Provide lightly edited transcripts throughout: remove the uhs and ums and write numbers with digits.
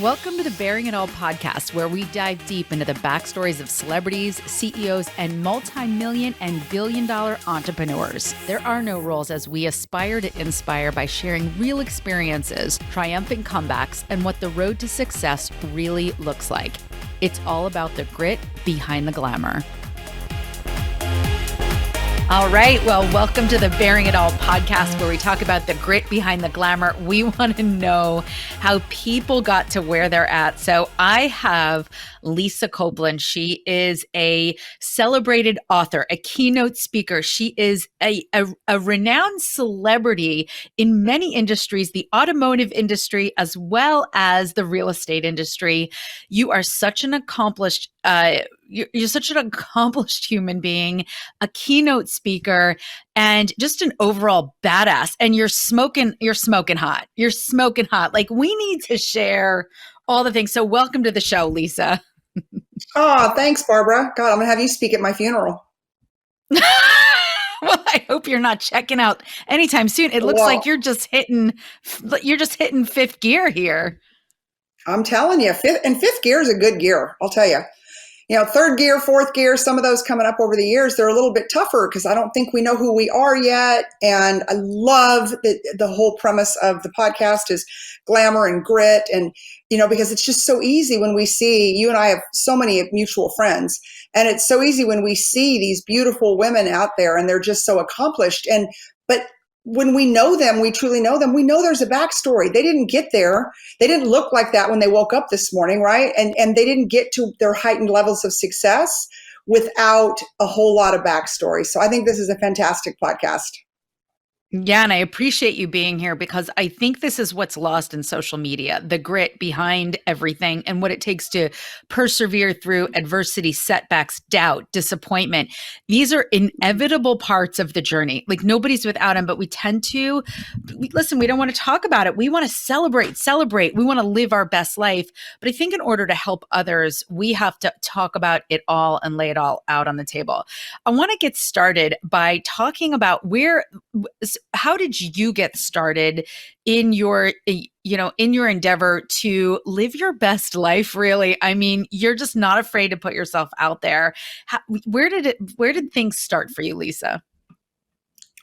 Welcome to the Bearing It All podcast, where we dive deep into the backstories of celebrities, CEOs, and multi-million and billion-dollar entrepreneurs. There are no rules as we aspire to inspire by sharing real experiences, triumphant comebacks, and what the road to success really looks like. It's all about the grit behind the glamour. All right. Well, welcome to the Bearing It All podcast, where we talk about the grit behind the glamour. We want to know how people got to where they're at. So I have Lisa Copeland. She is a celebrated author, a keynote speaker. She is a renowned celebrity in many industries, the automotive industry, as well as the real estate industry. You are such an accomplished you're such an accomplished human being, a keynote speaker, and just an overall badass. And you're smoking hot. You're smoking hot. Like, we need to share all the things. So welcome to the show, Lisa. Oh, thanks, Barbara. God, I'm going to have you speak at my funeral. Well, I hope you're not checking out anytime soon. It looks like you're just hitting fifth gear here. I'm telling you, fifth gear is a good gear. I'll tell you. You know, third gear, fourth gear, some of those coming up over the years, they're a little bit tougher because I don't think we know who we are yet. And I love the whole premise of the podcast is glamour and grit. And, you know, because it's just so easy when we see, you and I have so many mutual friends, and it's so easy when we see these beautiful women out there and they're just so accomplished. But when we know them, we truly know them, we know there's a backstory. They didn't get there. They didn't look like that when they woke up this morning, right? And they didn't get to their heightened levels of success without a whole lot of backstory. So I think this is a fantastic podcast. Yeah, and I appreciate you being here because I think this is what's lost in social media, the grit behind everything and what it takes to persevere through adversity, setbacks, doubt, disappointment. These are inevitable parts of the journey. Like, nobody's without them, but we tend to, listen, we don't want to talk about it. We want to celebrate. We want to live our best life. But I think in order to help others, we have to talk about it all and lay it all out on the table. I want to get started by talking about how did you get started in your endeavor to live your best life, really? I mean, you're just not afraid to put yourself out there. Where did things start for you, Lisa?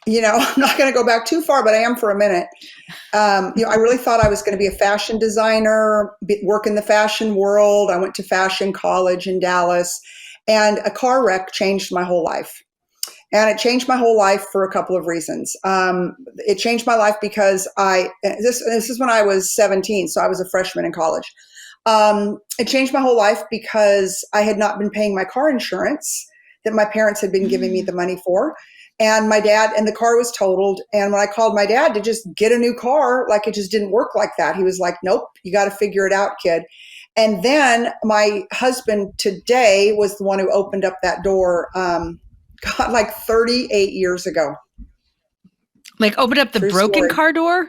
You know, I'm not going to go back too far, but I am for a minute. I really thought I was going to be a fashion designer, work in the fashion world. I went to fashion college in Dallas, and a car wreck changed my whole life. And it changed my whole life for a couple of reasons. It changed my life because this is when I was 17, so I was a freshman in college. It changed my whole life because I had not been paying my car insurance that my parents had been giving me the money for. And the car was totaled. And when I called my dad to just get a new car, like, it just didn't work like that. He was like, nope, you got to figure it out, kid. And then my husband today was the one who opened up that door, like 38 years ago. Like, opened up the True broken story. car door?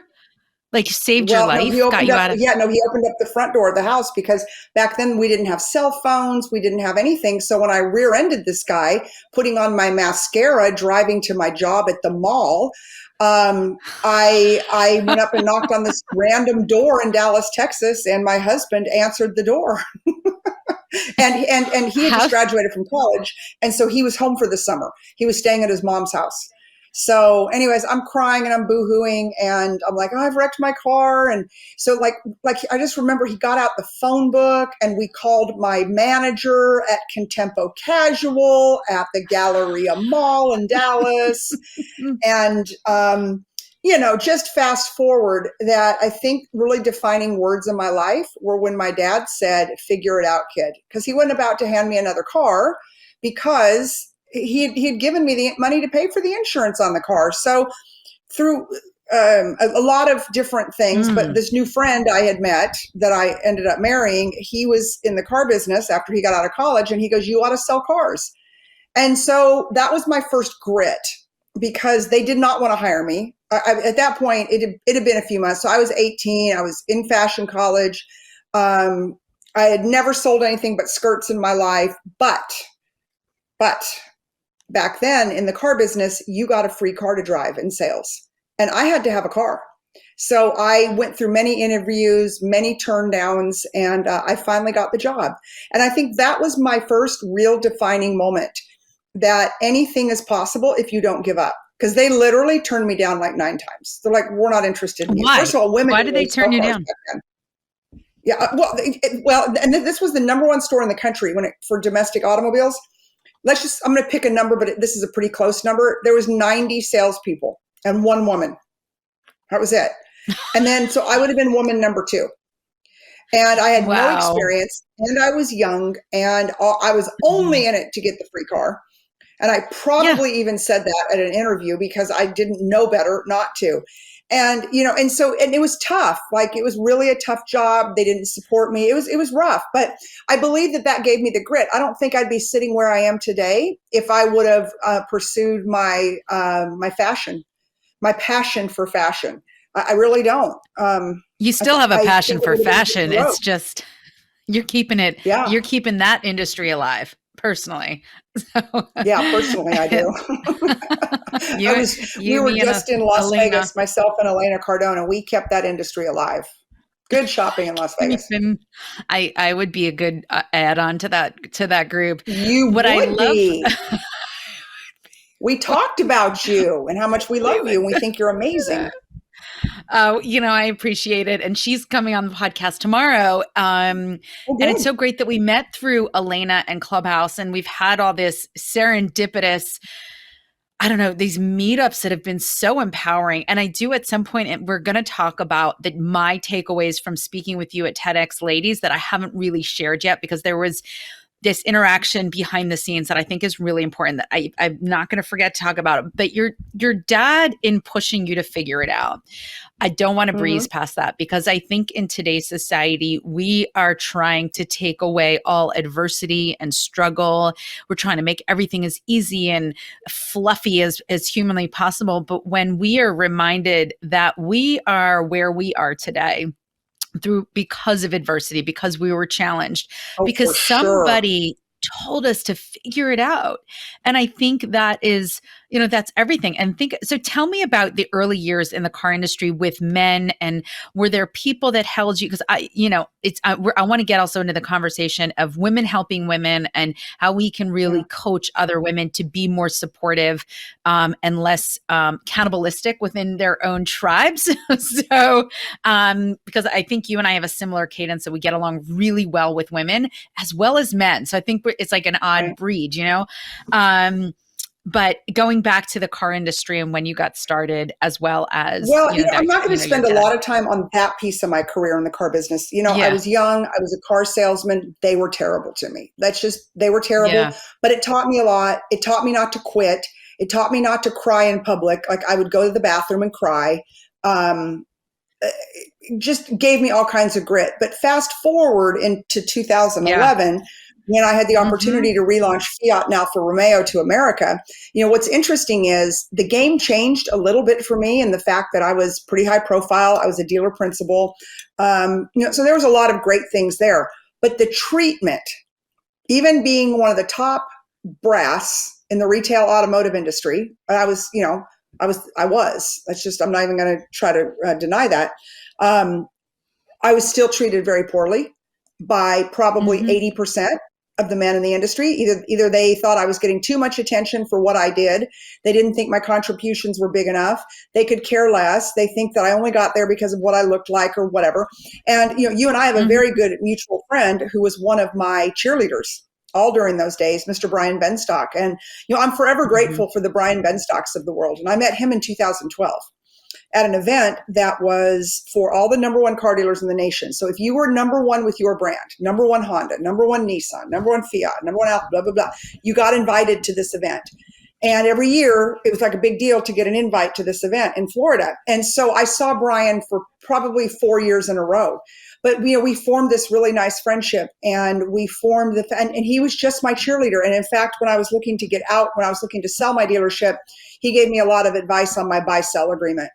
Like, saved your life? He opened up the front door of the house, because back then we didn't have cell phones. We didn't have anything. So when I rear-ended this guy, putting on my mascara, driving to my job at the mall, I went up and knocked on this random door in Dallas, Texas, and my husband answered the door. And he had just graduated from college, and so he was home for the summer. He was staying at his mom's house. So anyways, I'm crying and I'm boohooing, and I'm like, oh, I've wrecked my car. And so like I just remember he got out the phone book, and we called my manager at Contempo Casual at the Galleria Mall in Dallas. And, just fast forward, that I think really defining words in my life were when my dad said, figure it out, kid. Because he wasn't about to hand me another car, because he had given me the money to pay for the insurance on the car. So through a lot of different things, but this new friend I had met that I ended up marrying, he was in the car business after he got out of college, and he goes, you ought to sell cars. And so that was my first grit, because they did not want to hire me. At that point, it had been a few months. So I was 18. I was in fashion college. I had never sold anything but skirts in my life. But back then in the car business, you got a free car to drive in sales. And I had to have a car. So I went through many interviews, many turn downs, and I finally got the job. And I think that was my first real defining moment that anything is possible if you don't give up. Because they literally turned me down like 9 times. They're like, "We're not interested in you." Why? First of all, women Why didn't did they even sell turn you cars down? back then. Yeah, and this was the number one store in the country for domestic automobiles. I'm going to pick a number, but this is a pretty close number. There was 90 salespeople and one woman. That was it. And then, so I would have been woman number 2. And I had no Wow. experience, and I was young, and I was Mhm. only in it to get the free car. And I Yeah. probably even said that at an interview because I didn't know better not to. And, and it was tough. Like, it was really a tough job. They didn't support me. It was rough, but I believe that gave me the grit. I don't think I'd be sitting where I am today if I would have pursued my passion for fashion. I really don't. You still have a I passion think it for would have been a different fashion. road. It's just Yeah. you're keeping that industry alive personally. So Yeah. Personally, I do. you, We were me and just in Las Elena. Vegas, myself and Elena Cardona. We kept that industry alive. Good shopping in Las Vegas. Even I would be a good add on to that group. You What I would love, be. We talked about you and how much we we love you and we would. think you're amazing. I appreciate it. And she's coming on the podcast tomorrow. Oh, And it's good. so great that we met through Elena and Clubhouse, and we've had all this serendipitous, I don't know, these meetups that have been so empowering. And I do at some point, and we're going to talk about my takeaways from speaking with you at TEDx Ladies that I haven't really shared yet, because there was this interaction behind the scenes that I think is really important that I'm not going to forget to talk about it. But your dad, in pushing you to figure it out, I don't want to breeze Mm-hmm. past that, because I think in today's society, we are trying to take away all adversity and struggle. We're trying to make everything as easy and fluffy as humanly possible. But when we are reminded that we are where we are today because of adversity, because we were challenged, Oh, for because sure. somebody told us to figure it out. And I think that is, that's everything. And so tell me about the early years in the car industry with men, and were there people that held you? Because I want to get also into the conversation of women helping women and how we can Yeah. really coach other women to be more supportive and less cannibalistic within their own tribes. So, because I think you and I have a similar cadence, that we get along really well with women as well as men. So I think it's like an odd Right. breed. But going back to the car industry and when you got started, as well as, Well, I'm that, not going to your spend a dad. lot of time on that piece of my career in the car business. I Yeah. was young. I was a car salesman. They were terrible to me. They were terrible, Yeah. but it taught me a lot. It taught me not to quit. It taught me not to cry in public. Like, I would go to the bathroom and cry. Um, it just gave me all kinds of grit. But fast forward into Yeah. 2011, when I had the Hmm. opportunity to relaunch Fiat, now for Romeo, to America. What's interesting is the game changed a little bit for me, in the fact that I was pretty high profile. I was a dealer principal. So there was a lot of great things there. But the treatment, even being one of the top brass in the retail automotive industry, that's just, I'm not even going to try to deny that. Um, I was still treated very poorly by probably Hmm. 80% of the men in the industry. Either they thought I was getting too much attention for what I did. They didn't think my contributions were big enough. They could care less. They think that I only got there because of what I looked like or whatever. And, you and I have a very Hmm. good mutual friend who was one of my cheerleaders all during those days, Mr. Brian Benstock. And, I'm forever Hmm. grateful for the Brian Benstocks of the world. And I met him in 2012 at an event that was for all the number one car dealers in the nation. So if you were number one with your brand, number one Honda, number one Nissan, number one Fiat, number one Alfa, blah, blah, blah, you got invited to this event. And every year it was like a big deal to get an invite to this event in Florida. And so I saw Brian for probably 4 years in a row. But we formed this really nice friendship, and we formed and he was just my cheerleader. And in fact, when I was looking to get out, when I was looking to sell my dealership, he gave me a lot of advice on my buy-sell agreement.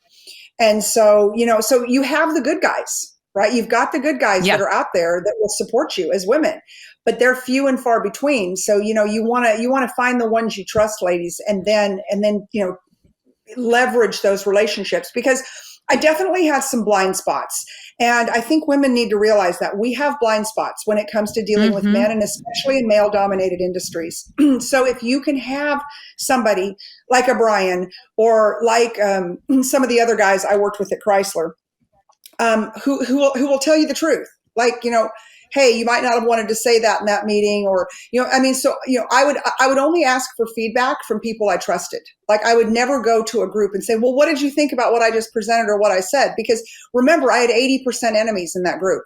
And so, so you have the good guys, right? You've got the good guys that Yeah. are out there that will support you as women, but they're few and far between. So, you want to find the ones you trust, ladies, and then, leverage those relationships, because I definitely had some blind spots. And I think women need to realize that we have blind spots when it comes to dealing with Mm-hmm. men, and especially in male dominated industries. So if you can have somebody like a Brian, or like some of the other guys I worked with at Chrysler, who will tell you the truth. Like, hey, you might not have wanted to say that in that meeting, or, I mean, so, I would only ask for feedback from people I trusted. Like, I would never go to a group and say, well, what did you think about what I just presented or what I said? Because remember, I had 80% enemies in that group.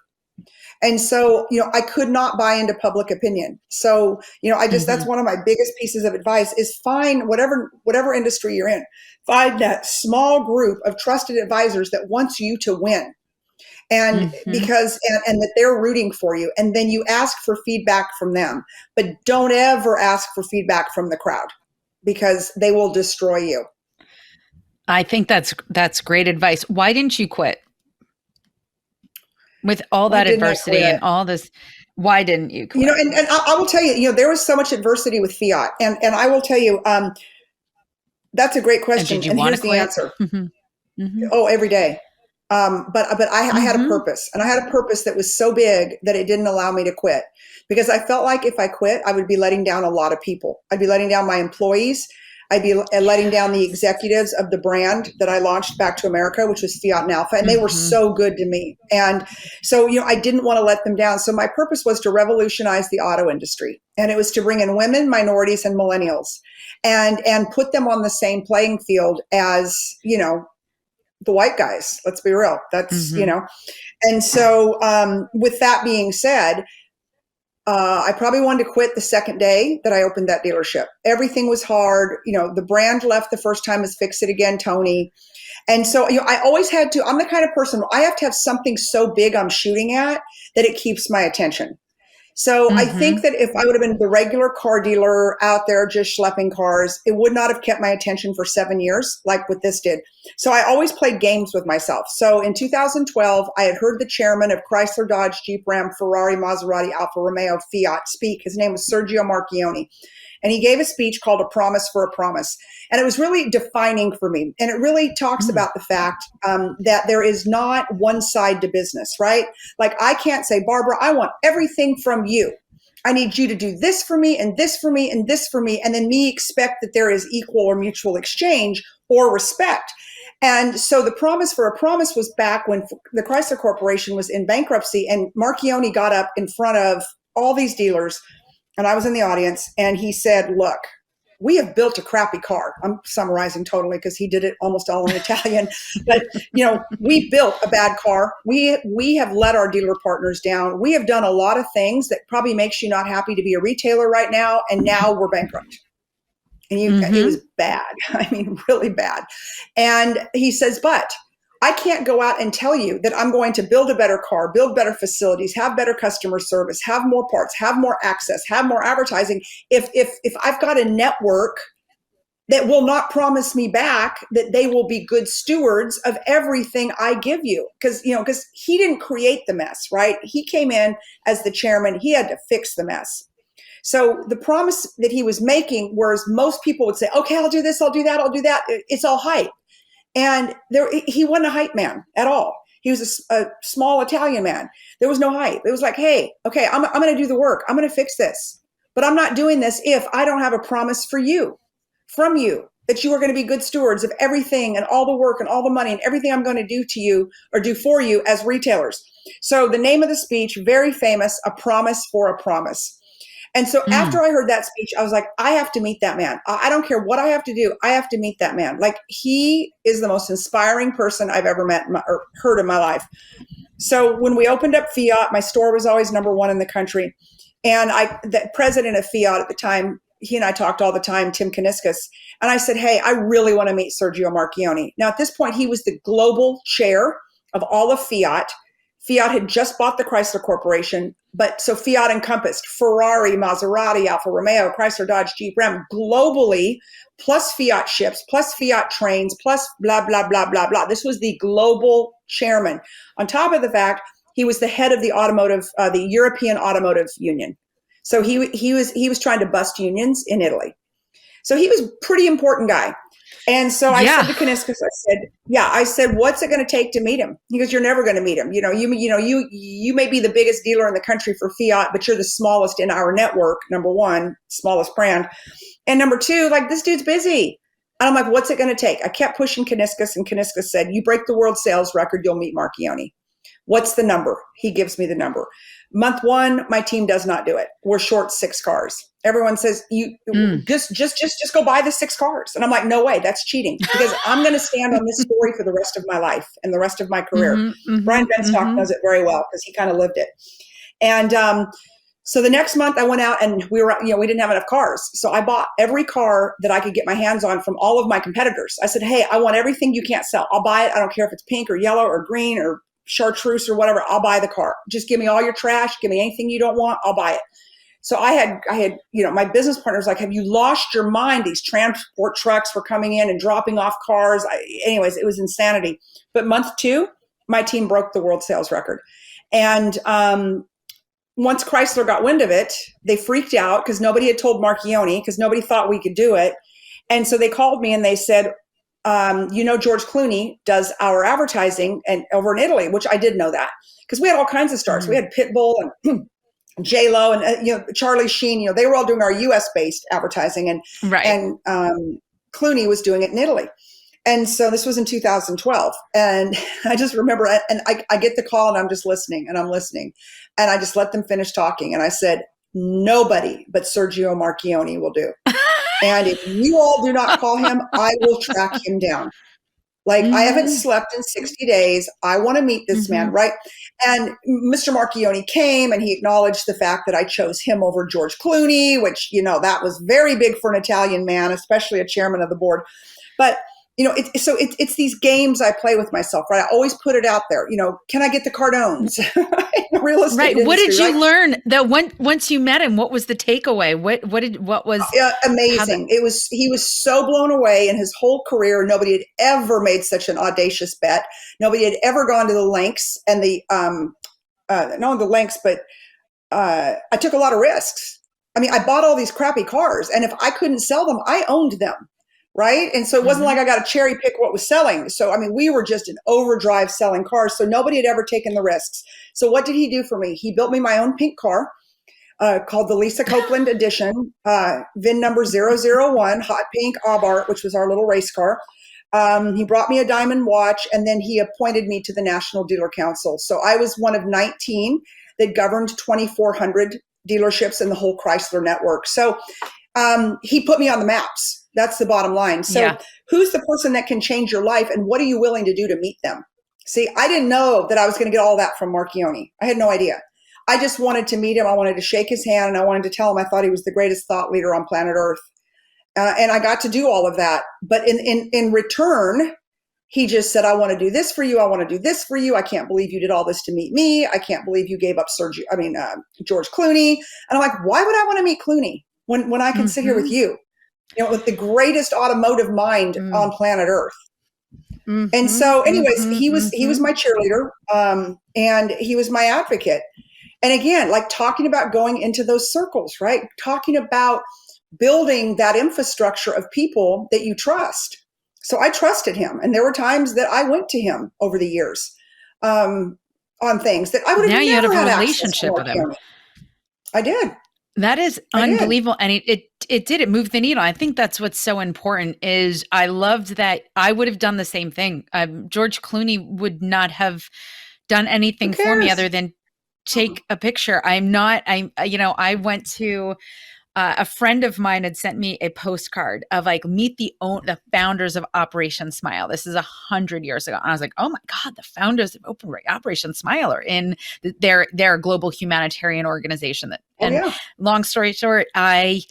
And so, I could not buy into public opinion. So, that's Mm-hmm. one of my biggest pieces of advice is find whatever industry you're in, find that small group of trusted advisors that wants you to win, and Mm-hmm. because and that they're rooting for you, and then you ask for feedback from them, but don't ever ask for feedback from the crowd, because they will destroy you. I think that's great advice. Why didn't you quit with all Why that didn't I adversity quit? and all this? Why didn't you quit? And I will tell you, there was so much adversity with fiat, and I will tell you, that's a great And question, did you and want to here's the quit? answer. Mm-hmm. Mm-hmm. Oh, every day. But I had a Mm-hmm. purpose, and I had a purpose that was so big that it didn't allow me to quit, because I felt like if I quit, I would be letting down a lot of people. I'd be letting down my employees. I'd be letting down the executives of the brand that I launched back to America, which was Fiat and Alpha, and they were Mm-hmm. so good to me. And so, I didn't want to let them down. So my purpose was to revolutionize the auto industry, and it was to bring in women, minorities, and millennials, and put them on the same playing field as, the white guys. Let's be real. That's, Mm-hmm. And so, with that being said, I probably wanted to quit the second day that I opened that dealership. Everything was hard. The brand left the first time as Fix It Again, Tony. And so, I always had to, I'm the kind of person, I have to have something so big I'm shooting at that it keeps my attention. So I think Mm-hmm. that if I would have been the regular car dealer out there just schlepping cars, it would not have kept my attention for 7 years like what this did. So I always played games with myself. So in 2012, I had heard the chairman of Chrysler, Dodge, Jeep, Ram, Ferrari, Maserati, Alfa Romeo, Fiat speak. His name was Sergio Marchionne. And he gave a speech called A Promise for a Promise. And it was really defining for me. And it really talks Mm-hmm. about the fact that there is not one side to business, right? Like, I can't say, Barbara, I want everything from you. I need you to do this for me and this for me and this for me. And then me expect that there is equal or mutual exchange or respect. And so the Promise for a Promise was back when the Chrysler Corporation was in bankruptcy, and Marchionne got up in front of all these dealers, and I was in the audience, and he said, look, we have built a crappy car. I'm summarizing totally because he did it almost all in Italian. But, we built a bad car. We have let our dealer partners down. We have done a lot of things that probably makes you not happy to be a retailer right now. And now we're bankrupt. And it Mm-hmm. was bad. I mean, really bad. And he says, but I can't go out and tell you that I'm going to build a better car, build better facilities, have better customer service, have more parts, have more access, have more advertising, if I've got a network that will not promise me back that they will be good stewards of everything I give you. Because he didn't create the mess, right? He came in as the chairman. He had to fix the mess. So the promise that he was making, whereas most people would say, okay, I'll do this, I'll do that, I'll do that. It's all hype. And he wasn't a hype man at all. He was a small Italian man. There was no hype. It was like, hey, okay, I'm going to do the work. I'm going to fix this. But I'm not doing this if I don't have a promise for you, from you, that you are going to be good stewards of everything and all the work and all the money and everything I'm going to do to you or do for you as retailers. So the name of the speech, very famous, A Promise for a Promise. And so Mm. after I heard that speech, I was like, I have to meet that man. I don't care what I have to do. I have to meet that man. Like, he is the most inspiring person I've ever met or heard in my life. So when we opened up Fiat, my store was always number one in the country. And the president of Fiat at the time, he and I talked all the time, Tim Kuniskis. And I said, hey, I really want to meet Sergio Marchionne. Now, at this point, he was the global chair of all of Fiat. Fiat had just bought the Chrysler Corporation, but so Fiat encompassed Ferrari, Maserati, Alfa Romeo, Chrysler, Dodge, Jeep, Ram globally, plus Fiat ships, plus Fiat trains, plus blah, blah, blah, blah, blah. This was the global chairman. On top of the fact, he was the head of the automotive, the European Automotive Union. So he was trying to bust unions in Italy. So he was a pretty important guy. And so I said Yeah. to Kaniskas, I said, what's it going to take to meet him? He goes, you're never going to meet him. You may be the biggest dealer in the country for Fiat, but you're the smallest in our network. Number one, smallest brand. And number two, like, this dude's busy. And I'm like, what's it going to take? I kept pushing Kaniskas, and Kaniskas said, you break the world sales record, you'll meet Marchione. What's the number? He gives me the number. Month one, my team does not do it. We're short 6 cars. Everyone says, you just go buy the 6 cars. And I'm like, no way, that's cheating, because I'm going to stand on this story for the rest of my life and the rest of my career. Brian Benstock knows it very well because he kind of lived it. And so the next month I went out, and we didn't have enough cars. So I bought every car that I could get my hands on from all of my competitors. I said, hey, I want everything you can't sell. I'll buy it. I don't care if it's pink or yellow or green or chartreuse or whatever. I'll buy the car. Just give me all your trash. Give me anything you don't want. I'll buy it. So I had, my business partners like, have you lost your mind? These transport trucks were coming in and dropping off cars. Anyways, it was insanity. But month 2, my team broke the world sales record. And once Chrysler got wind of it, they freaked out because nobody had told Marchione, because nobody thought we could do it. And so they called me and they said, George Clooney does our advertising and over in Italy, which I did know that, because we had all kinds of stars. We had Pitbull and J-Lo and Charlie Sheen. They were all doing our U.S. based advertising, and Clooney was doing it in Italy. And so this was in 2012, and I just remember, and I get the call, and I'm just listening, and I'm listening, and I just let them finish talking, and I said, nobody but Sergio Marchione will do. And if you all do not call him, I will track him down. Like, I haven't slept in 60 days. I want to meet this man, right? And Mr. Marchione came, and he acknowledged the fact that I chose him over George Clooney, which, that was very big for an Italian man, especially a chairman of the board. But it's these games I play with myself, right? I always put it out there. Can I get the Cardones? Real estate right. industry, what did you right? learn that once you met him? What was the takeaway? What was amazing? He was so blown away in his whole career. Nobody had ever made such an audacious bet. Nobody had ever gone to the lengths and not the lengths, but I took a lot of risks. I mean, I bought all these crappy cars, and if I couldn't sell them, I owned them. Right. And so it wasn't like I got to cherry pick what was selling. So, I mean, we were just in overdrive selling cars. So nobody had ever taken the risks. So what did he do for me? He built me my own pink car called the Lisa Copeland edition, VIN number 001, hot pink Abarth, which was our little race car. He brought me a diamond watch, and then he appointed me to the National Dealer Council. So I was one of 19 that governed 2,400 dealerships in the whole Chrysler network. So he put me on the maps. That's the bottom line. So who's the person that can change your life, and what are you willing to do to meet them? See, I didn't know that I was going to get all that from Marchione. I had no idea. I just wanted to meet him. I wanted to shake his hand, and I wanted to tell him I thought he was the greatest thought leader on planet Earth. And I got to do all of that. But in return, he just said, I want to do this for you. I want to do this for you. I can't believe you did all this to meet me. I can't believe you gave up George Clooney. And I'm like, why would I want to meet Clooney when I can sit here with you? With the greatest automotive mind on planet Earth. And so anyways, he was my cheerleader, and he was my advocate. And again, like, talking about going into those circles, right? Talking about building that infrastructure of people that you trust. So I trusted him. And there were times that I went to him over the years on things that I would have never had a relationship with him. I did. That is unbelievable. And it moved the needle. I think that's what's so important is I loved that I would have done the same thing. George Clooney would not have done anything for me other than take a picture. I went to a friend of mine had sent me a postcard of like, meet the founders of Operation Smile. This is 100 years ago. And I was like, oh my God, the founders of Operation Smile are in their global humanitarian organization. Long story short, I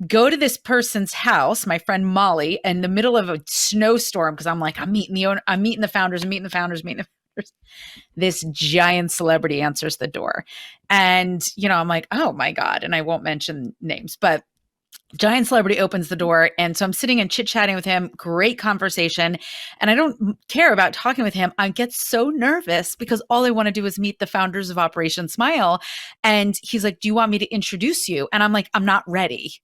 go to this person's house, my friend Molly, in the middle of a snowstorm, because I'm like, I'm meeting the founders. This giant celebrity answers the door. And, I'm like, oh my God. And I won't mention names, but giant celebrity opens the door. And so I'm sitting and chit-chatting with him, great conversation. And I don't care about talking with him. I get so nervous because all I want to do is meet the founders of Operation Smile. And he's like, do you want me to introduce you? And I'm like, I'm not ready.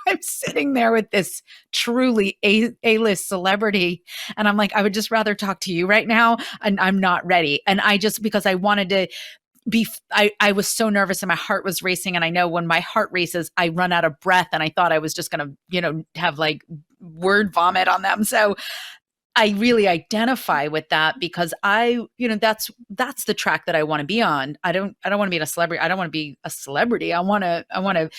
I'm sitting there with this truly A-list celebrity. And I'm like, I would just rather talk to you right now. And I'm not ready. And I just, because I wanted to I was so nervous and my heart was racing. And I know when my heart races, I run out of breath and I thought I was just going to, have like word vomit on them. So I really identify with that because that's the track that I want to be on. I don't want to be a celebrity. I don't want to be a celebrity. I want to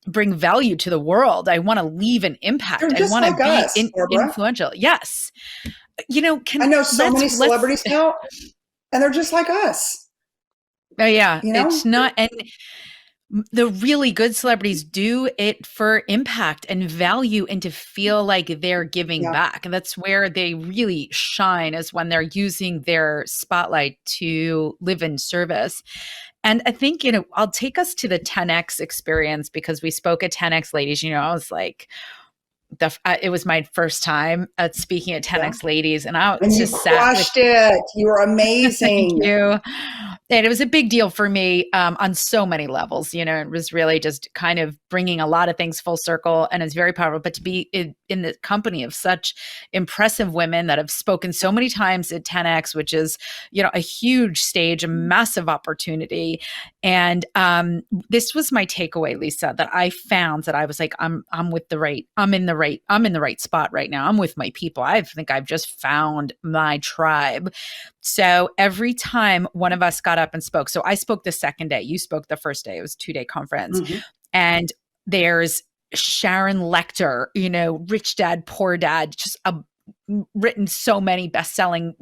bring value to the world. I want to leave an impact. They're I just want to like be us, Barbara. influential. Yes. I know so many celebrities now, and they're just like us. Oh yeah, it's not, and the really good celebrities do it for impact and value and to feel like they're giving back. And that's where they really shine, is when they're using their spotlight to live in service. And I think, I'll take us to the 10X experience, because we spoke at 10X Ladies. I was like, it was my first time at speaking at 10X Ladies, and I just crushed it. You were amazing. Thank you. And it was a big deal for me on so many levels. It was really just kind of bringing a lot of things full circle, and it's very powerful. But to be in the company of such impressive women that have spoken so many times at 10X, which is, a huge stage, a massive opportunity. And this was my takeaway, Lisa, that I found, that I was like, I'm in the right spot right now. I'm with my people. I think I've just found my tribe. So every time one of us got up and spoke, so I spoke the second day, you spoke the first day, it was a 2-day conference. Mm-hmm. And there's Sharon Lecter, Rich Dad, Poor Dad, just written so many best-selling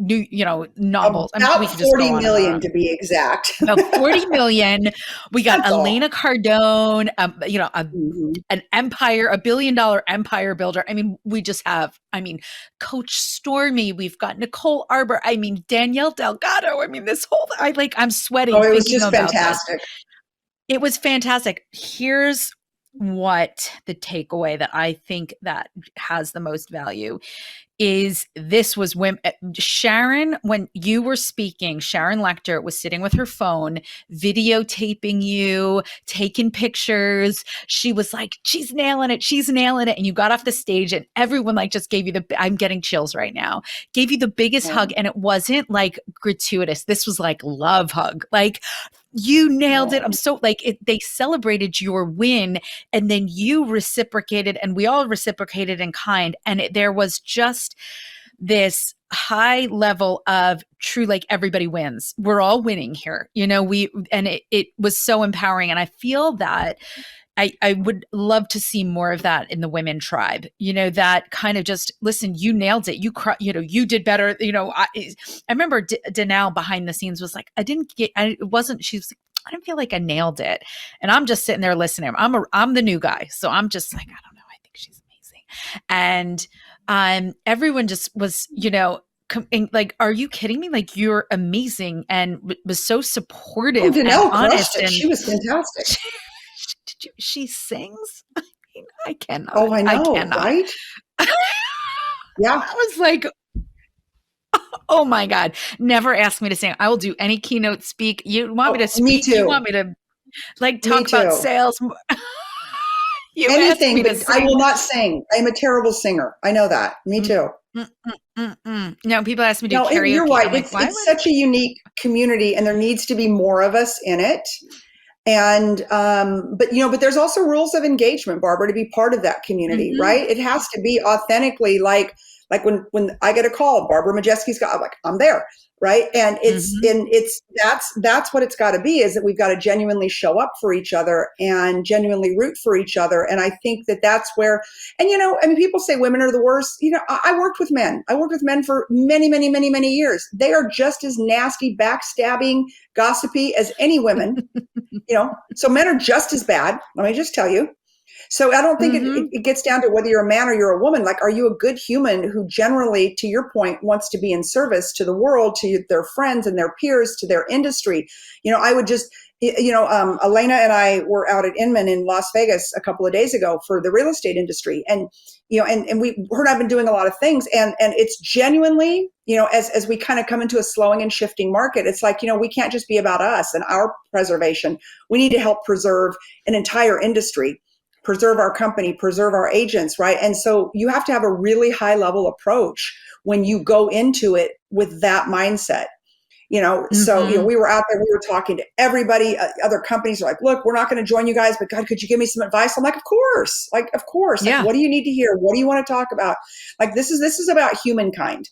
novels. About 40 million to be exact. About 40 million. We got That's Elena Cardone, an empire, $1 billion empire builder. I mean, we just have, Coach Stormy. We've got Nicole Arbor. Danielle Delgado. I'm sweating. Oh, it was just fantastic. It was fantastic. Here's what the takeaway that I think that has the most value is. This was women. Sharon, when you were speaking, Sharon Lecter was sitting with her phone, videotaping you, taking pictures. She was like, she's nailing it. She's nailing it. And you got off the stage and everyone just gave you I'm getting chills right now, gave you the biggest hug. And it wasn't like gratuitous. This was like love hug. Like, you nailed it. I'm so they celebrated your win, and then you reciprocated, and we all reciprocated in kind. And there was just this high level of true, everybody wins. We're all winning here. It was so empowering. And I feel that I would love to see more of that in the women tribe, that kind of just, listen, you nailed it. You did better. I remember Danelle behind the scenes was like, I wasn't, she was like, I didn't feel like I nailed it. And I'm just sitting there listening. I'm the new guy. So I'm just like, I don't know. I think she's amazing. And everyone just was, are you kidding me? Like, you're amazing. And was so supportive and honest. And she was fantastic. She sings. I cannot. Oh, I know, right? Yeah. I was like, oh my God, never ask me to sing. I will do any keynote speak. You want me to speak? Me too. You want me to talk about sales? Anything, but I will not sing. I'm a terrible singer. I know that. Me too. No, people ask me to do karaoke. You're right. It's such a unique community, and there needs to be more of us in it. And, but there's also rules of engagement, Barbara, to be part of that community, right? It has to be authentically like when I get a call, Barbara Majeski's got, I'm there. Right. And that's what it's got to be, is that we've got to genuinely show up for each other and genuinely root for each other. And I think that that's where, and people say women are the worst. I worked with men. I worked with men for many, many, many, many years. They are just as nasty, backstabbing, gossipy as any women, so men are just as bad. Let me just tell you. So I don't think it gets down to whether you're a man or you're a woman. Like, are you a good human who generally, to your point, wants to be in service to the world, to their friends and their peers, to their industry? I would just, Elena and I were out at Inman in Las Vegas a couple of days ago for the real estate industry. And, and her and I've been doing a lot of things, and it's genuinely, as we kind of come into a slowing and shifting market, it's like, we can't just be about us and our preservation. We need to help preserve an entire industry preserve our company, preserve our agents, right? And so you have to have a really high level approach when you go into it with that mindset. So, Mm-hmm. we were out there, we were talking to everybody, other companies are like, look, we're not going to join you guys, but God, could you give me some advice? I'm like, of course, like, Yeah. what do you need to hear? What do you want to talk about? Like, this is about humankind.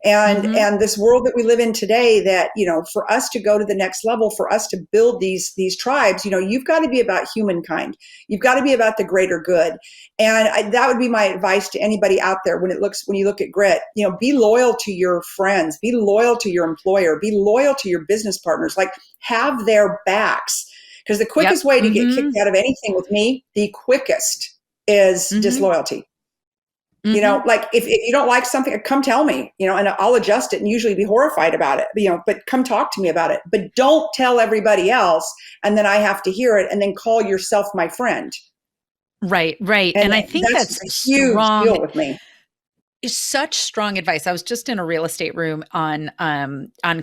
And this world that we live in today, that for us to go to the next level, for us to build these tribes, you've got to be about humankind. You've got to be about the greater good. And that would be my advice to anybody out there when you look at grit. Be loyal to your friends, be loyal to your employer, be loyal to your business partners, like have their backs. Because the Yep. quickest way to get Mm-hmm. kicked out of anything with me, the quickest, is Mm-hmm. disloyalty. Mm-hmm. Like if you don't like something, come tell me, and I'll adjust it and usually be horrified about it, but come talk to me about it. But don't tell everybody else and then I have to hear it and then call yourself my friend. Right, right. And And I think that's that's a huge strong, deal with me. is such strong advice. I was just in a real estate room on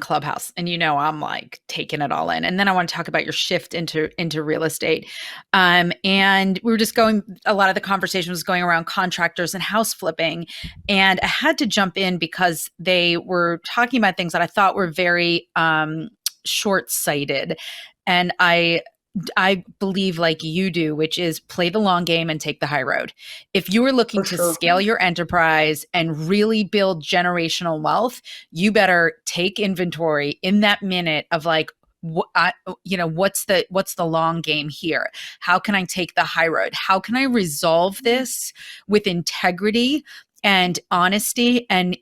Clubhouse, and I'm like taking it all in. And then I want to talk about your shift into real estate. And we were just going, a lot of the conversation was going around contractors and house flipping. And I had to jump in because they were talking about things that I thought were very short-sighted. And I believe like you do, which is play the long game and take the high road. If you are looking For to sure. scale your enterprise and really build generational wealth, you better take inventory in that minute of like, what's the long game here? How can I take the high road? How can I resolve this with integrity and honesty, and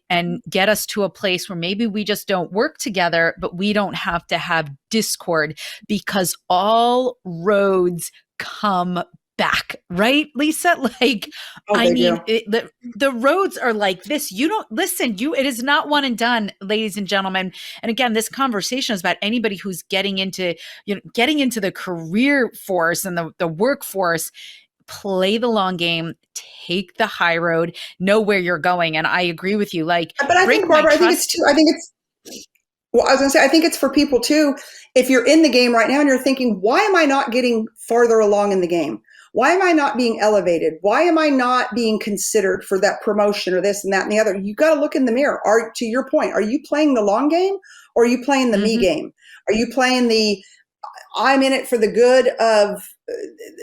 get us to a place where maybe we just don't work together, but we don't have to have discord, because all roads come back, right, Lisa? Like, Oh, I they mean, do. the roads are like this. You don't listen. It is not one and done, ladies and gentlemen. And again, this conversation is about anybody who's getting into the career force and the workforce. Play the long game, take the high road, know where you're going. And I agree with you. Like, But I think, break my Barbara, I think it's, well, I was going to say, I think it's for people too. If you're in the game right now and you're thinking, why am I not getting farther along in the game? Why am I not being elevated? Why am I not being considered for that promotion or this and that and the other? You got to look in the mirror. To your point, are you playing the long game or are you playing the me Mhm. game? Are you playing the I'm in it for the good of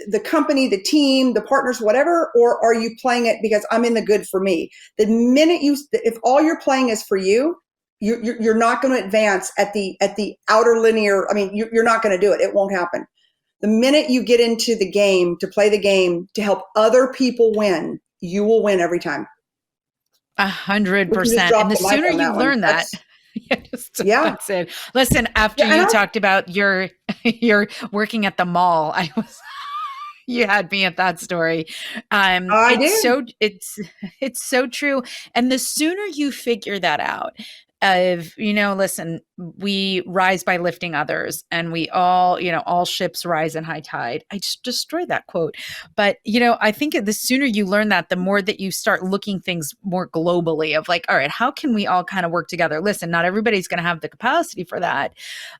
the company, the team, the partners, whatever, or are you playing it because I'm in the good for me? The minute if all you're playing is for you, you're not going to advance at the outer linear. I mean, you're not going to do it. It won't happen. The minute you get into the game to play the game to help other people win, you will win every time. 100%. And Drop the the mic sooner on you that one. learn that, yes, Yeah, that's it. Listen, after yeah, and you talked about your working at the mall, you had me at that story. I It's did. so it's so true. And the sooner you figure that out, of listen, we rise by lifting others, and we all ships rise in high tide. I just destroyed that quote. But I think the sooner you learn that, the more that you start looking things more globally, of like, all right, how can we all kind of work together? Listen, not everybody's going to have the capacity for that.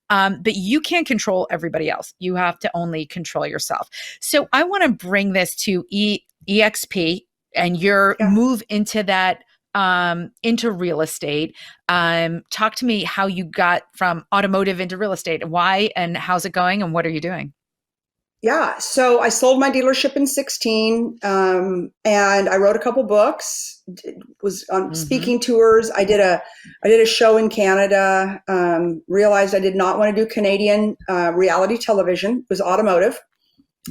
But you can't control everybody else. You have to only control yourself. So I want to bring this to EXP and your Yeah. move into that, into real estate. Talk to me how you got from automotive into real estate. Why, and how's it going, and what are you doing? Yeah, so I sold my dealership in 16, and I wrote a couple books. Was on Mm-hmm. speaking tours. I did a show in Canada. Realized I did not want to do Canadian reality television. It was automotive.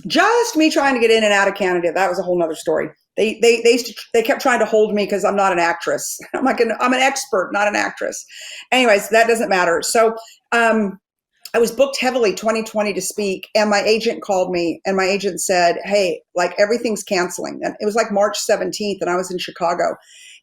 Just me trying to get in and out of Canada. That was a whole nother story. They kept trying to hold me because I'm not an actress. I'm an expert, not an actress. Anyways, that doesn't matter. So. I was booked heavily 2020 to speak, and my agent called me, and my agent said, hey, like everything's canceling. And it was like March 17th, and I was in Chicago,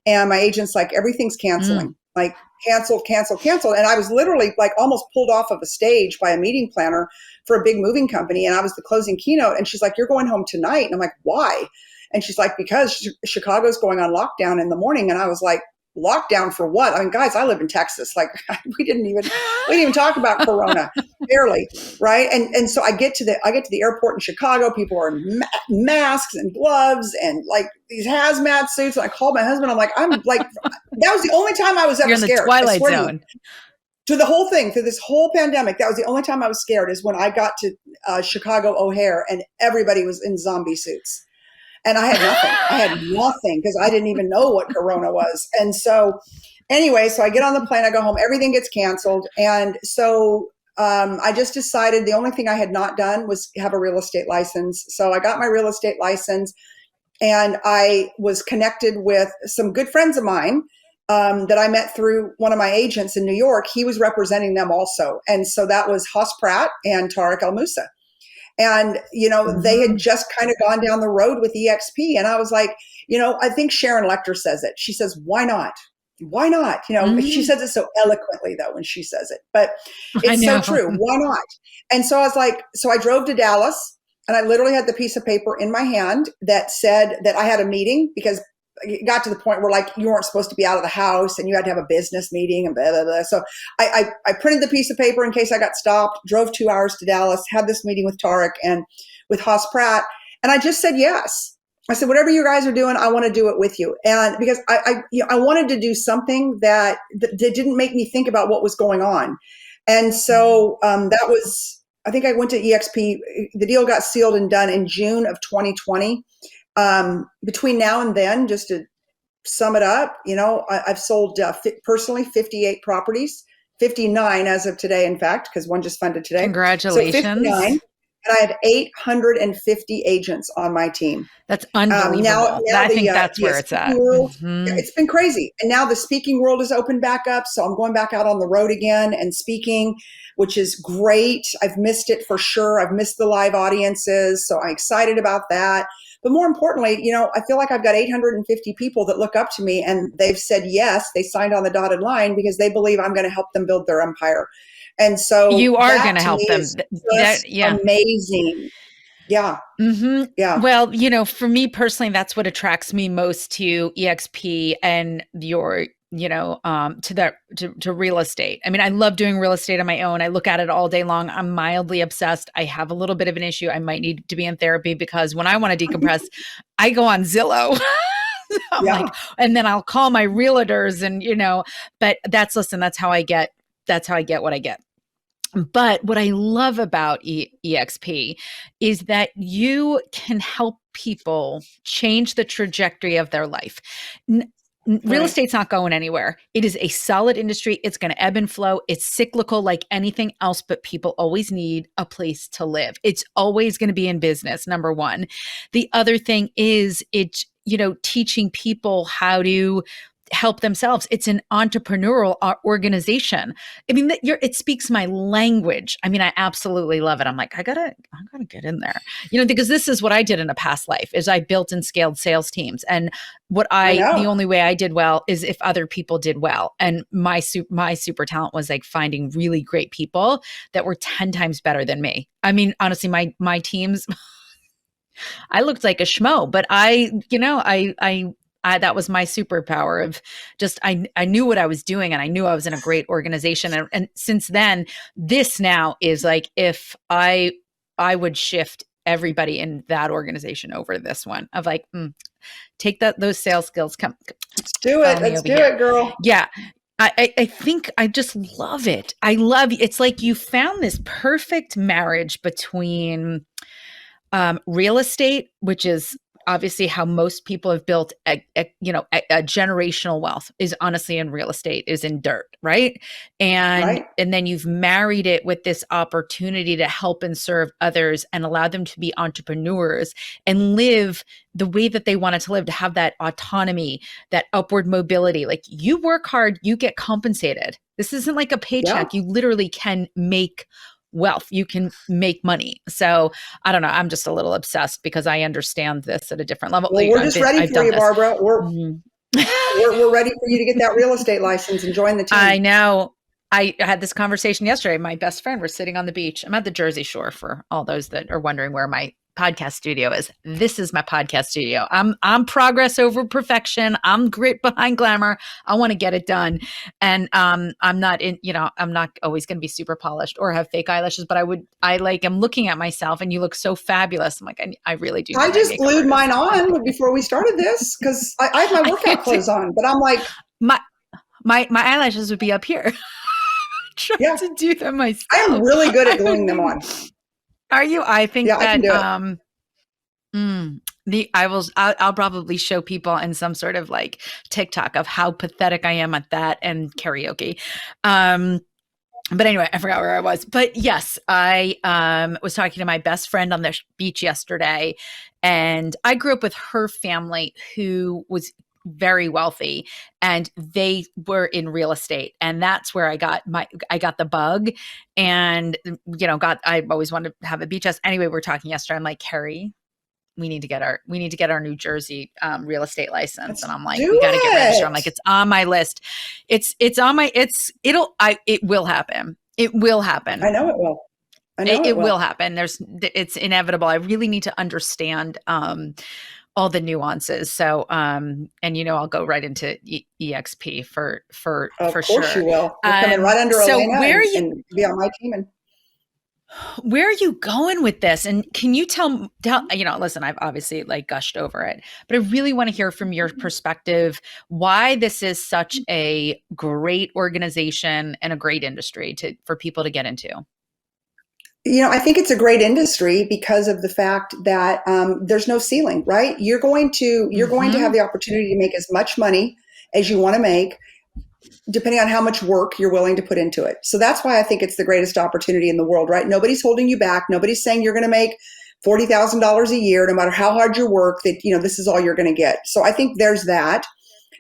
and my agent's like, everything's Mm. canceling, like canceled, canceled, canceled. And I was literally like almost pulled off of a stage by a meeting planner for a big moving company, and I was the closing keynote, and she's like, you're going home tonight. And I'm like, why? And she's like, because Chicago's going on lockdown in the morning. And I was like, lockdown for what? I mean, guys, I live in Texas. Like we didn't even talk about Corona, barely, right? And so I get to the airport in Chicago. People are in masks and gloves and like these hazmat suits. And I called my husband. I'm like, that was the only time I was ever You're in the scared. I Twilight swear Zone. To the whole thing, through this whole pandemic, that was the only time I was scared, is when I got to Chicago O'Hare and everybody was in zombie suits. And I had nothing. I had nothing because I didn't even know what Corona was. And so anyway, so I get on the plane, I go home, everything gets canceled. And so I just decided the only thing I had not done was have a real estate license. So I got my real estate license, and I was connected with some good friends of mine that I met through one of my agents in New York. He was representing them also. And so that was Haas Pratt and Tarek El Moussa. And, they had just kind of gone down the road with EXP. And I was like, I think Sharon Lechter says it. She says, why not? Why not? She says it so eloquently, though, when she says it. But it's so true. Why not? And so I was like, so I drove to Dallas, and I literally had the piece of paper in my hand that said that I had a meeting, because it got to the point where like you weren't supposed to be out of the house and you had to have a business meeting and blah, blah, blah. So I printed the piece of paper in case I got stopped, drove 2 hours to Dallas, had this meeting with Tarek and with Haas Pratt. And I just said, yes. I said, whatever you guys are doing, I want to do it with you. And because I wanted to do something that didn't make me think about what was going on. And so that was, I think I went to EXP. The deal got sealed and done in June of 2020. Between now and then, just to sum it up, I've sold personally 58 properties, 59 as of today, in fact, because one just funded today. Congratulations. So 59, and I have 850 agents on my team. That's unbelievable. Now I think that's where it's at. It's been crazy. And now the speaking world is opened back up. So I'm going back out on the road again and speaking, which is great. I've missed it for sure. I've missed the live audiences. So I'm excited about that. But more importantly, I feel like I've got 850 people that look up to me, and they've said yes. They signed on the dotted line because they believe I'm going to help them build their empire. And so you are going to help them. Amazing. Yeah. Mm-hmm. Yeah. Well, for me personally, that's what attracts me most to EXP and your, to real estate. I mean, I love doing real estate on my own. I look at it all day long. I'm mildly obsessed. I have a little bit of an issue. I might need to be in therapy, because when I want to decompress, I go on Zillow. And then I'll call my realtors and, but that's how I get what I get. But what I love about EXP is that you can help people change the trajectory of their life. Real estate's not going anywhere. It is a solid industry. It's going to ebb and flow. It's cyclical like anything else, but people always need a place to live. It's always going to be in business, number one. The other thing is teaching people how to help themselves. It's an entrepreneurial organization. I mean, it speaks my language. I mean, I absolutely love it. I'm like, I gotta get in there, because this is what I did in a past life. Is I built and scaled sales teams, and the only way I did well is if other people did well. And my super talent was like finding really great people that were 10 times better than me. I mean, honestly, my teams, I looked like a schmo, but that was my superpower of just, I knew what I was doing, and I knew I was in a great organization. And since then, this now is like, if I would shift everybody in that organization over this one of like, take those sales skills, come. Let's do it. Let's do it, girl. Yeah. I think I just love it. It's like you found this perfect marriage between real estate, which is obviously how most people have built a generational wealth, is honestly in real estate, is in dirt, right? And then you've married it with this opportunity to help and serve others and allow them to be entrepreneurs and live the way that they wanted to live, to have that autonomy, that upward mobility. Like, you work hard, you get compensated. This isn't like a paycheck. You literally can make wealth. You can make money. So I don't know. I'm just a little obsessed because I understand this at a different level. Well, we're just ready for you, Barbara. We're ready for you to get that real estate license and join the team. I know. I had this conversation yesterday. My best friend, we're sitting on the beach. I'm at the Jersey Shore, for all those that are wondering where my podcast studio is. This is my podcast studio. I'm progress over perfection. I'm grit behind glamour. I want to get it done. And I'm not in, I'm not always going to be super polished or have fake eyelashes, but I'm looking at myself and you look so fabulous. I'm like, I really do I need my just makeup glued artist. mine on before we started this because I have my workout clothes on, but I'm like, my my eyelashes would be up here. Trying yeah, to do them myself. I am really good at gluing them on. Are you? I think Yeah, I can that do it. I'll probably show people in some sort of like TikTok of how pathetic I am at that and karaoke. But anyway, I forgot where I was. But yes, I was talking to my best friend on the beach yesterday, and I grew up with her family who was very wealthy, and they were in real estate, and that's where I got the bug, and I always wanted to have a beach house. Anyway, we're talking yesterday. I'm like, Carrie, we need to get our New Jersey real estate license. Let's And I'm like, do we got to get registered. I'm it. like, it's on my list. It will happen. It will happen. I know it will. I know it It will will. happen. It's inevitable. I really need to understand all the nuances. So, I'll go right into EXP Of for course you sure. will. You're coming right under So Elena and be on my team. And where are you going with this? And can you tell, listen, I've obviously like gushed over it, but I really want to hear from your perspective why this is such a great organization and a great industry for people to get into. I think it's a great industry because of the fact that there's no ceiling, right? You're going to have Mm-hmm. the opportunity to make as much money as you want to make, depending on how much work you're willing to put into it. So that's why I think it's the greatest opportunity in the world, right? Nobody's holding you back. Nobody's saying you're going to make $40,000 a year, no matter how hard you work, that, this is all you're going to get. So I think there's that.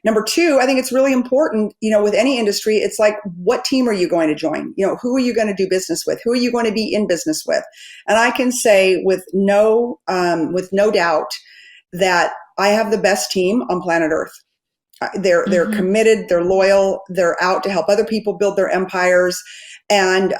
Number two, I think it's really important, with any industry, it's like, what team are you going to join? Who are you going to do business with? Who are you going to be in business with? And I can say with no doubt that I have the best team on planet Earth. They're Mm-hmm. committed, they're loyal, they're out to help other people build their empires, and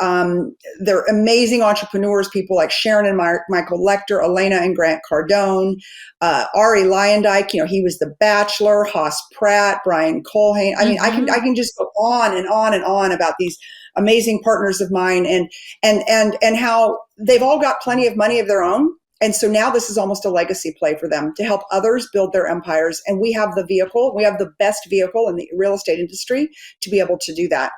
they're amazing entrepreneurs. People like Sharon and Michael Lecter, Elena and Grant Cardone, Ari Lyondike. He was The Bachelor. Haas Pratt, Brian Colhane. I mean, Mm-hmm. I can just go on and on and on about these amazing partners of mine, and how they've all got plenty of money of their own. And so now this is almost a legacy play for them to help others build their empires. And we have the best vehicle in the real estate industry to be able to do that.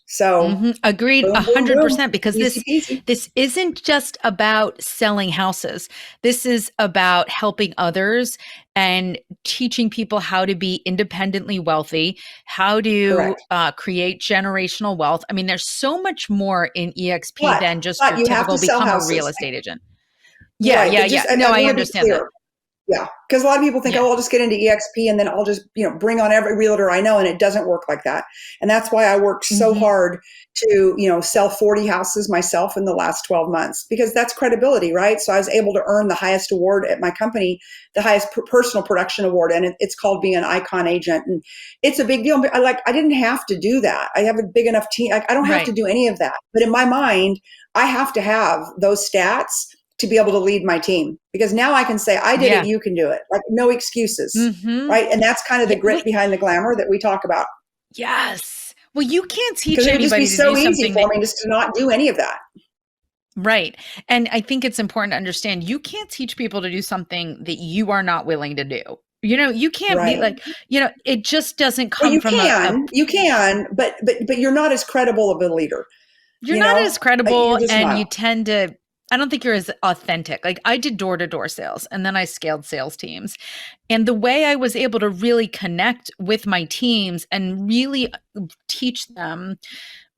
So Mm-hmm. Agreed, boom, boom, boom, 100%. Because easy peasy. this isn't just about selling houses. This is about helping others and teaching people how to be independently wealthy, how to Correct. create generational wealth. I mean, there's so much more in EXP But, than just but your you have typical to sell become a real houses. estate agent. Yeah, Right. yeah, Just, yeah. I, No, I I want to be understand that. clear. Yeah. Because a lot of people think, Yeah. oh, I'll just get into EXP and then I'll just, bring on every realtor I know. And it doesn't work like that. And that's why I worked so Mm-hmm. hard to, sell 40 houses myself in the last 12 months, because that's credibility, right? So I was able to earn the highest award at my company, the highest personal production award. And it's called being an icon agent. And it's a big deal. But I didn't have to do that. I have a big enough team. I don't have to Right. do any of that. But in my mind, I have to have those stats to be able to lead my team, because now I can say, I did it, Yeah. you can do it. Like, no excuses, Mm-hmm. right? And that's kind of the Yeah. grit behind the glamour that we talk about, Yes. Well, you can't because teach it would just be anybody to do so easy something for that me just to not do any of that. right. And I think it's important to understand you can't teach people to do something that you are not willing to do. You can't be Right. like, it just doesn't Well, come from you can, but you're not as credible of a leader, you're not as you're credible just and not. you tend to, I don't think you're as authentic. Like I did door-to-door sales and then I scaled sales teams. And the way I was able to really connect with my teams and really teach them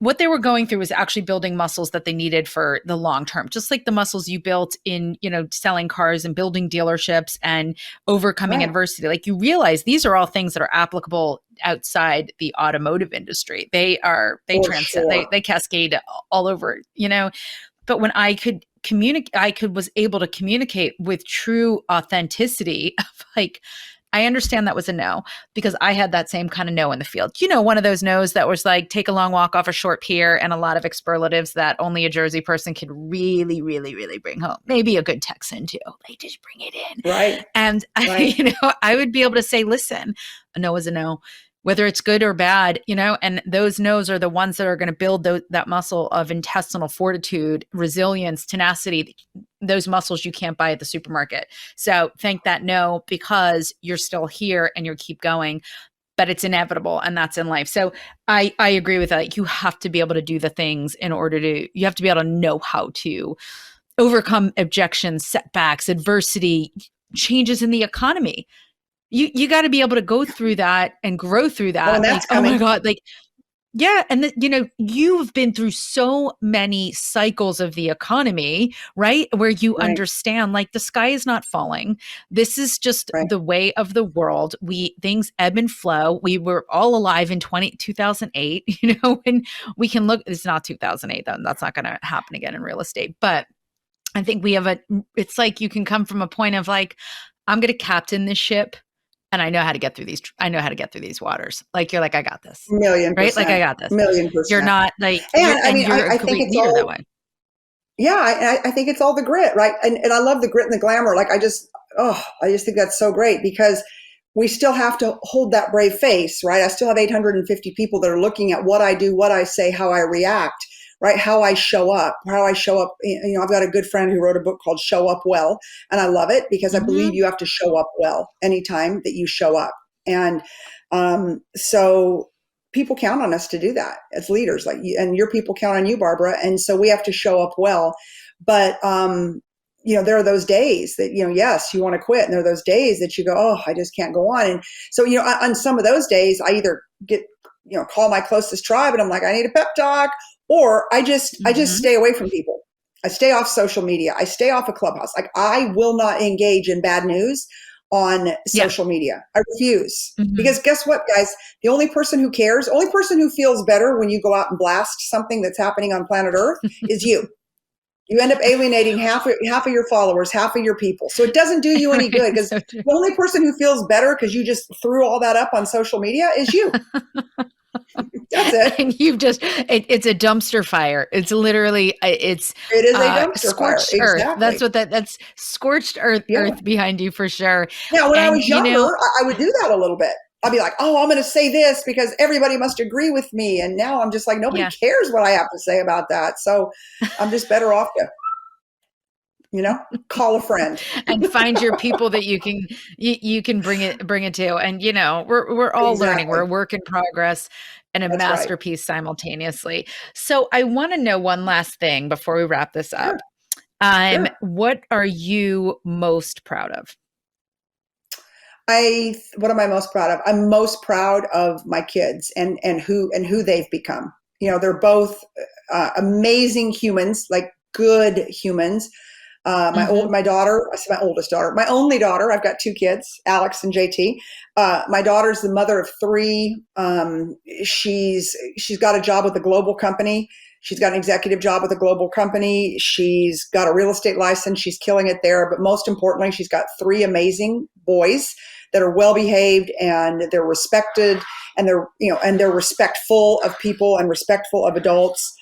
what they were going through was actually building muscles that they needed for the long term, just like the muscles you built in, selling cars and building dealerships and overcoming Right. adversity. Like you realize these are all things that are applicable outside the automotive industry. They For transcend, sure. they cascade all over, but when I could communicate, was able to communicate with true authenticity of like, I understand that was a no because I had that same kind of no in the field. One of those no's that was like take a long walk off a short pier and a lot of expletives that only a Jersey person could really, really, really bring home. Maybe a good Texan too. They just bring it in. Right. And Right. I would be able to say, listen, a no is a no, whether it's good or bad, and those no's are the ones that are going to build that muscle of intestinal fortitude, resilience, tenacity, those muscles you can't buy at the supermarket. So thank that no, because you're still here and you keep going, but it's inevitable, and that's in life. So I agree with that. You have to be able to do the things you have to be able to know how to overcome objections, setbacks, adversity, changes in the economy. You got to be able to go through that and grow through that. And that's coming. Oh my God, yeah. And you've been through so many cycles of the economy, right? Where you understand the sky is not falling. This is just the way of the world. Things ebb and flow. We were all alive in 2008, and we can look, it's not 2008 though. That's not going to happen again in real estate. But I think it's like you can come from a point of I'm going to captain this ship. And I know how to get through these waters. You're like, I got this. Million right? I got this. 1,000,000%. You're not you're a great leader that way. Yeah. I think it's all the grit, right? And I love the grit and the glamour. I just think that's so great because we still have to hold that brave face, right? I still have 850 people that are looking at what I do, what I say, how I react, right? How I show up. I've got a good friend who wrote a book called Show Up Well, and I love it because I believe you have to show up well anytime that you show up. And so people count on us to do that as leaders, and your people count on you, Barbara. And so we have to show up well. But there are those days that, yes, you want to quit. And there are those days that you go, oh, I just can't go on. And so, on some of those days, I either call my closest tribe and I'm like, I need a pep talk, or I just stay away from people. I stay off social media. I stay off a Clubhouse. I will not engage in bad news on social media. I refuse. Because guess what, guys? The only person who cares, only person who feels better when you go out and blast something that's happening on planet Earth is you. You end up alienating half of your followers, half of your people. So it doesn't do you any good because the only person who feels better because you just threw all that up on social media is you. That's it. And it's a dumpster fire. It's literally, it is a dumpster scorched fire. earth. Exactly. That's scorched earth behind you for sure. Now, when I was younger, I would do that a little bit. I'd be like, oh, I'm going to say this because everybody must agree with me. And now I'm just like, nobody cares what I have to say about that. So I'm just better off to, call a friend and find your people that you can bring it to. And, we're all learning. We're a work in progress and a masterpiece simultaneously. So I want to know one last thing before we wrap this up. Sure. What are you most proud of? What am I most proud of? I'm most proud of my kids and who they've become. They're both amazing humans, good humans. My oldest daughter, my only daughter, I've got two kids, Alex and JT. My daughter's the mother of three. She's got a job with a global company. She's got an executive job with a global company. She's got a real estate license. She's killing it there. But most importantly, she's got three amazing boys that are well behaved and they're respected and they're respectful of people and respectful of adults.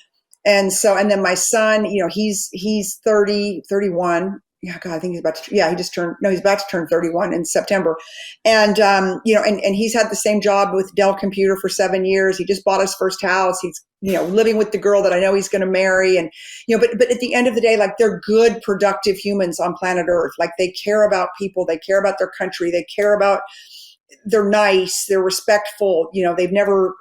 And then my son, he's 30, 31. Yeah, God, I think he's about to turn 31 in September. And, and he's had the same job with Dell Computer for 7 years. He just bought his first house. He's, living with the girl that I know he's going to marry. And, but at the end of the day, they're good, productive humans on planet Earth. They care about people. They care about their country. They care about, they're nice. They're respectful. They've never,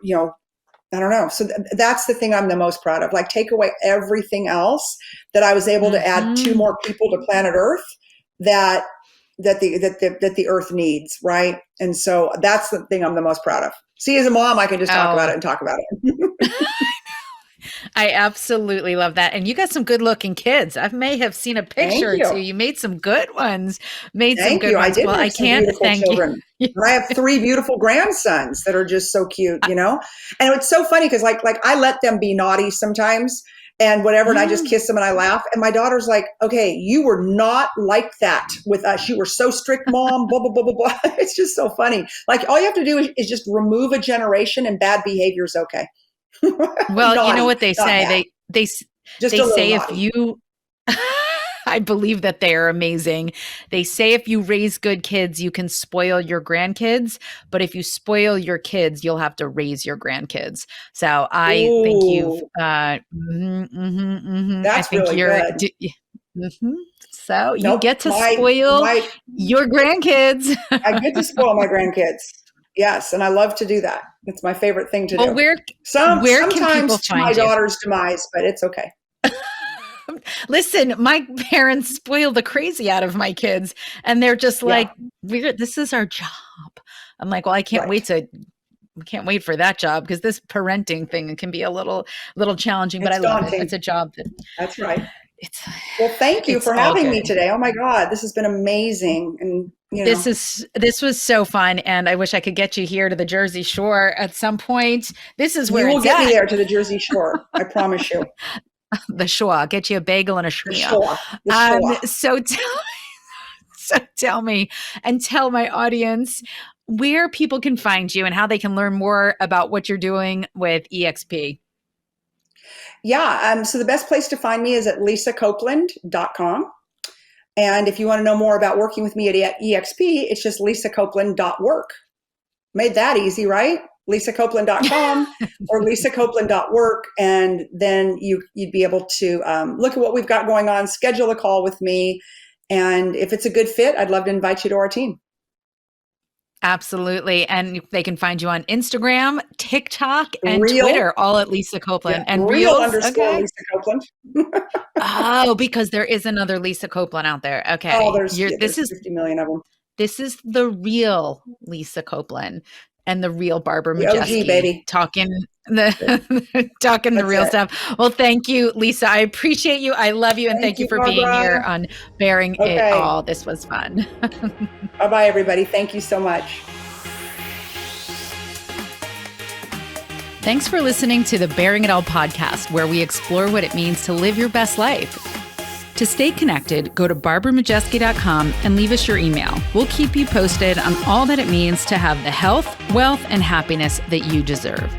I don't know. So that's the thing I'm the most proud of. Take away everything else that I was able to add 2 more people to planet Earth that the Earth needs, right? And so that's the thing I'm the most proud of. See, as a mom, I can just talk about it and talk about it. I absolutely love that. And you got some good looking kids. I may have seen a picture or two. You made some good ones. Thank you. I did. Well, I can't thank children. You. I have 3 beautiful grandsons that are just so cute, And it's so funny because like I let them be naughty sometimes. and whatever. And I just kiss them and I laugh. And my daughter's like, okay, you were not like that with us. You were so strict, mom, blah, blah, blah, blah, blah. It's just so funny. Like all you have to do is just remove a generation and bad behavior is okay. Well, naughty, you know what they say? bad. They say if you I believe that they are amazing. They say if you raise good kids, you can spoil your grandkids. But if you spoil your kids, you'll have to raise your grandkids. So I think you've, I That's think really you're, good. So you Nope. get to spoil your grandkids. I get to spoil my grandkids. Yes. And I love to do that. It's my favorite thing to do. Where Sometimes can people to find my you? daughter's demise, but it's okay. Listen, my parents spoil the crazy out of my kids, and they're just like, this is our job. I'm like, well, I can't wait for that job because this parenting thing can be a little challenging, but I love it. It's a job that's right. Well, thank you for having me today. Oh my God, this has been amazing. And this was so fun, and I wish I could get you here to the Jersey Shore at some point. This is where you will get me there to the Jersey Shore. I promise you. The shore. I'll get you a bagel and a schmear. So tell me and tell my audience where people can find you and how they can learn more about what you're doing with EXP. Yeah. So the best place to find me is at lisacopeland.com. And if you want to know more about working with me at EXP, it's just lisacopeland.work. Made that easy, right? lisacopeland.com or lisacopeland.work. And then you'd be able to look at what we've got going on, schedule a call with me. And if it's a good fit, I'd love to invite you to our team. Absolutely. And they can find you on Instagram, TikTok, and Twitter, all at Lisa Copeland. And Real_Lisa Copeland. Oh, because there is another Lisa Copeland out there. Okay. Oh, there's 50 million of them. This is the real Lisa Copeland. And the real Barbara Majeski, OG, baby. talking the real stuff. Well, thank you, Lisa. I appreciate you. I love you. And thank you for being here on Bearing It All. This was fun. Bye-bye, everybody. Thank you so much. Thanks for listening to the Bearing It All podcast, where we explore what it means to live your best life. To stay connected, go to barbaramajeski.com and leave us your email. We'll keep you posted on all that it means to have the health, wealth, and happiness that you deserve.